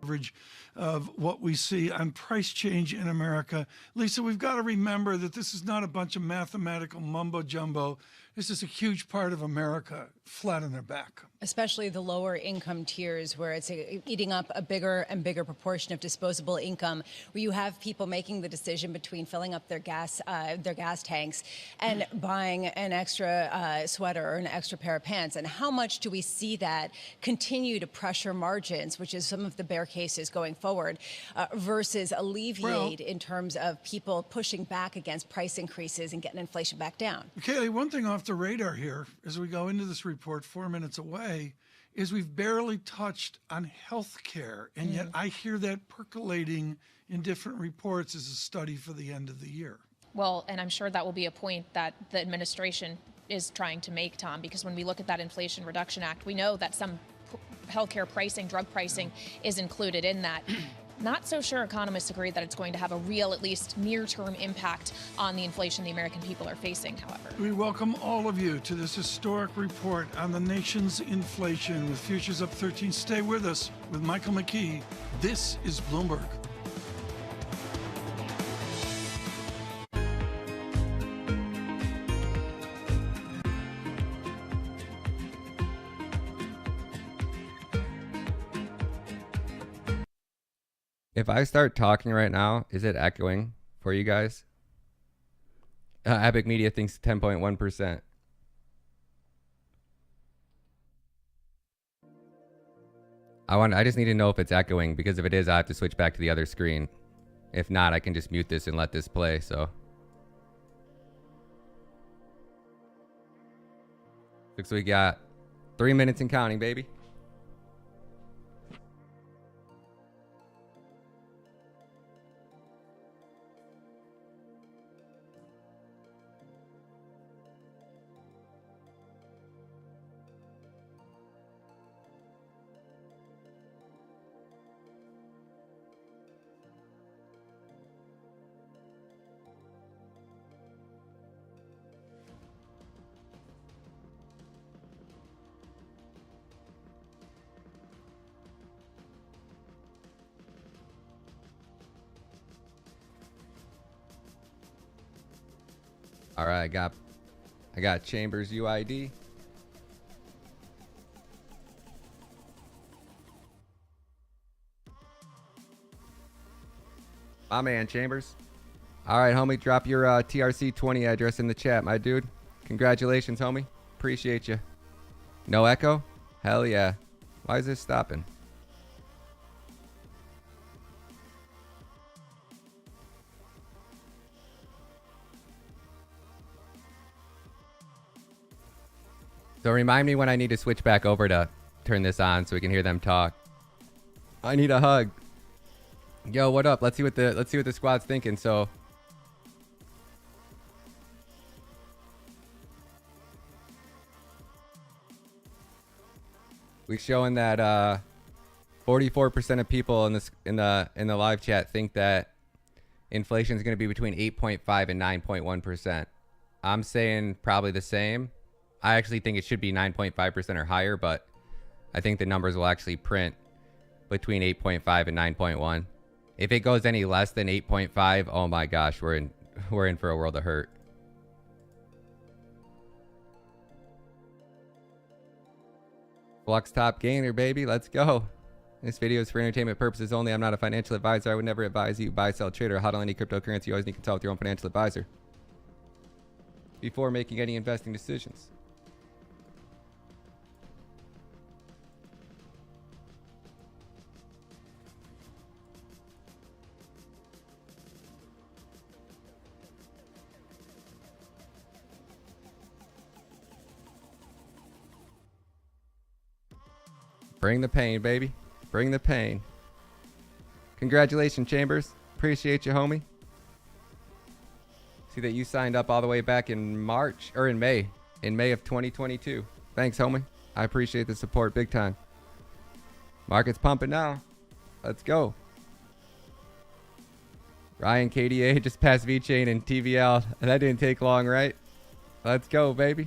Average of what we see on price change in America. Lisa, we've got to remember that this is not a bunch of mathematical mumbo jumbo. This is a huge part of America flat on their back. Especially the lower income tiers, where it's eating up a bigger and bigger proportion of disposable income, where you have people making the decision between filling up their gas tanks and buying an extra sweater or an extra pair of pants. And how much do we see that continue to pressure margins, which is some of the bear cases going forward, versus alleviate in terms of people pushing back against price increases and getting inflation back down? Kaylee, one thing off the radar here as we go into this report 4 minutes away is we've barely touched on health care, and yet I hear that percolating in different reports as a study for the end of the year. Well, and I'm sure that will be a point that the administration is trying to make, Tom, because when we look at that Inflation Reduction Act, we know that some healthcare pricing, drug pricing is included in that. Not so sure economists agree that it's going to have a real, at least near-term impact on the inflation the American people are facing, however. We welcome all of you to this historic report on the nation's inflation with Futures Up 13. Stay with us with Michael McKee. This is Bloomberg. If I start talking right now, is it echoing for you guys? Epic Media thinks 10.1%. I just need to know if it's echoing, because if it is, I have to switch back to the other screen. If not, I can just mute this and let this play, so. Looks like we got 3 minutes and counting, baby. All right, I got Chambers UID. My man, Chambers. All right, homie, drop your TRC20 address in the chat, my dude. Congratulations, homie. Appreciate you. No echo? Hell yeah. Why is this stopping? So remind me when I need to switch back over to turn this on so we can hear them talk. I need a hug. Yo, what up? Let's see what the squad's thinking. So we're showing that 44% of people in the live chat think that inflation is going to be between 8.5 and 9.1%. I'm saying probably the same. I actually think it should be 9.5% or higher, but I think the numbers will actually print between 8.5 and 9.1. If it goes any less than 8.5, oh my gosh, we're in for a world of hurt. Flux top gainer, baby. Let's go. This video is for entertainment purposes only. I'm not a financial advisor. I would never advise you buy, sell, trade, or hodl any cryptocurrency. You always need to consult with your own financial advisor before making any investing decisions. Bring the pain, baby. Bring the pain. Congratulations, Chambers. Appreciate you, homie. See that you signed up all the way back in March, or in May. In May of 2022. Thanks, homie. I appreciate the support big time. Market's pumping now. Let's go. Ryan KDA just passed VeChain and TVL. That didn't take long, right? Let's go, baby.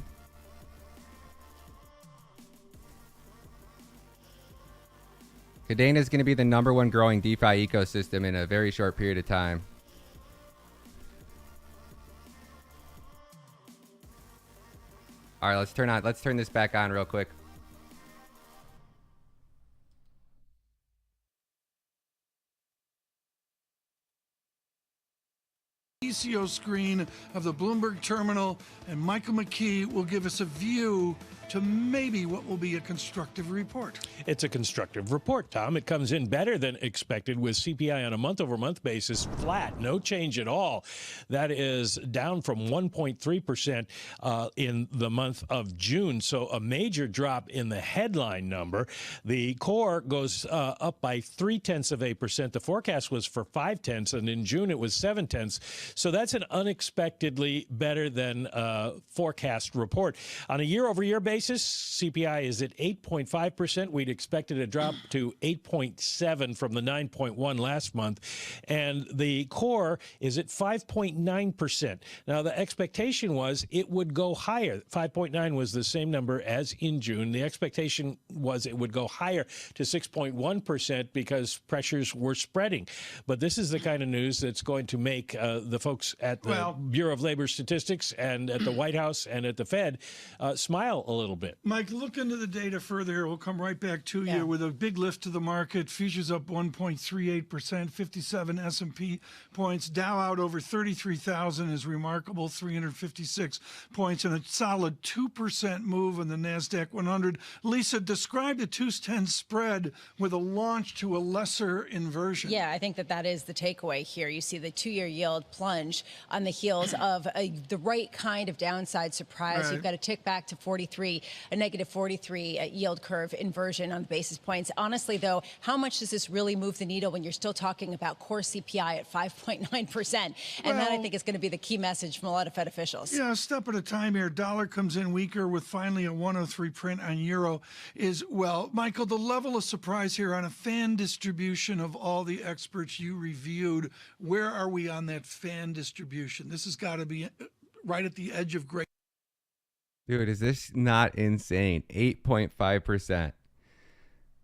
Kadena is going to be the #1 growing DeFi ecosystem in a very short period of time. All right, let's turn this back on real quick. ECO screen of the Bloomberg terminal, and Michael McKee will give us a view to maybe what will be a constructive report. It's a constructive report, Tom. It comes in better than expected with CPI on a month-over-month basis flat, no change at all. That is down from 1.3% in the month of June, so a major drop in the headline number. The core goes up by 0.3%. The forecast was for 0.5, and in June it was 0.7. So that's an unexpectedly better than forecast report. On a year-over-year basis, CPI is at 8.5%. We'd expected a drop to 8.7 from the 9.1 last month. And the core is at 5.9%. Now, the expectation was it would go higher. 5.9 was the same number as in June. The expectation was it would go higher to 6.1% because pressures were spreading. But this is the kind of news that's going to make the folks at the Bureau of Labor Statistics and at the White House and at the Fed smile a little bit. Mike, look into the data further here. We'll come right back to you with a big lift to the market. Futures up 1.38%, 57 S&P points. Dow out over 33,000 is remarkable, 356 points, and a solid 2% move in the NASDAQ 100. Lisa, describe the 210 spread with a launch to a lesser inversion. Yeah, I think that is the takeaway here. You see the 2-year yield plunge on the heels of the right kind of downside surprise. Right. You've got to tick back to 43, a negative 43 yield curve inversion on the basis points. Honestly, though, how much does this really move the needle when you're still talking about core CPI at 5.9%? And that, I think, is going to be the key message from a lot of Fed officials. Yeah, a step at a time here. Dollar comes in weaker with finally a 103 print on euro as well. Michael, the level of surprise here on a fan distribution of all the experts you reviewed, where are we on that fan distribution? This has got to be right at the edge of great. Dude, is this not insane? 8.5%.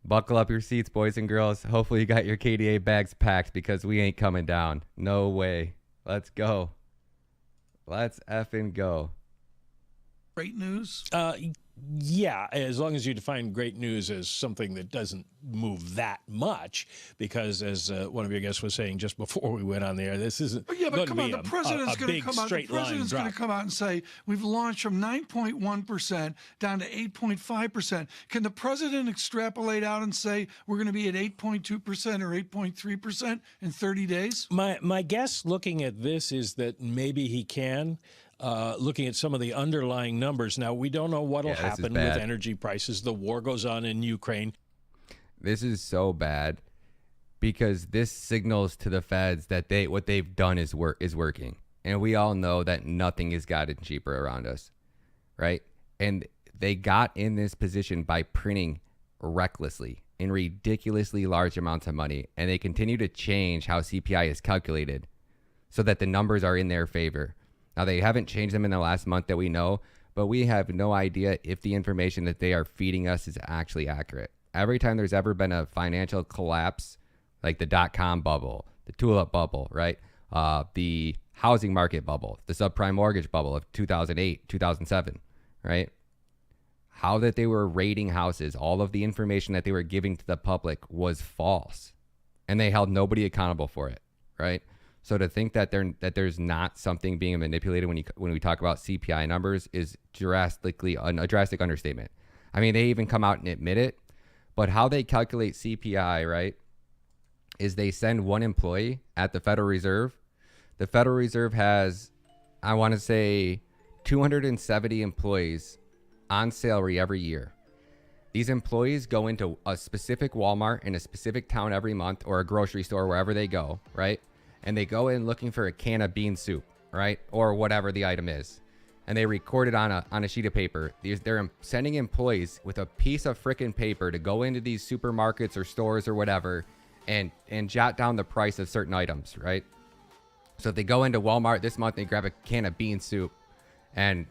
Buckle up your seats, boys and girls. Hopefully you got your KDA bags packed because we ain't coming down. No way. Let's go. Let's effing go. Great news? Yeah, as long as you define great news as something that doesn't move that much, because as one of your guests was saying just before we went on the air, this isn't going to be the president's going to come out. The straight line president's going to come out and say we've launched from 9.1% down to 8.5%. Can the president extrapolate out and say we're going to be at 8.2% or 8.3% in 30 days? My guess looking at this is that maybe he can. Looking at some of the underlying numbers. Now, we don't know what will happen with energy prices. The war goes on in Ukraine. This is so bad because this signals to the feds that what they've done is working. And we all know that nothing has gotten cheaper around us, right? And they got in this position by printing recklessly in ridiculously large amounts of money. And they continue to change how CPI is calculated so that the numbers are in their favor. Now, they haven't changed them in the last month that we know, but we have no idea if the information that they are feeding us is actually accurate. Every time there's ever been a financial collapse, like the dot-com bubble, the tulip bubble, right? The housing market bubble, the subprime mortgage bubble of 2008, 2007, right? How that they were rating houses, all of the information that they were giving to the public was false, and they held nobody accountable for it, right? So to think that there's not something being manipulated when we talk about CPI numbers is a drastic understatement. I mean, they even come out and admit it, but how they calculate CPI, right, is they send one employee at the Federal Reserve. The Federal Reserve has, I want to say, 270 employees on salary every year. These employees go into a specific Walmart in a specific town every month, or a grocery store, wherever they go, right? And they go in looking for a can of bean soup, right? Or whatever the item is. And they record it on a sheet of paper. They're sending employees with a piece of frickin' paper to go into these supermarkets or stores or whatever and jot down the price of certain items, right? So if they go into Walmart this month, they grab a can of bean soup and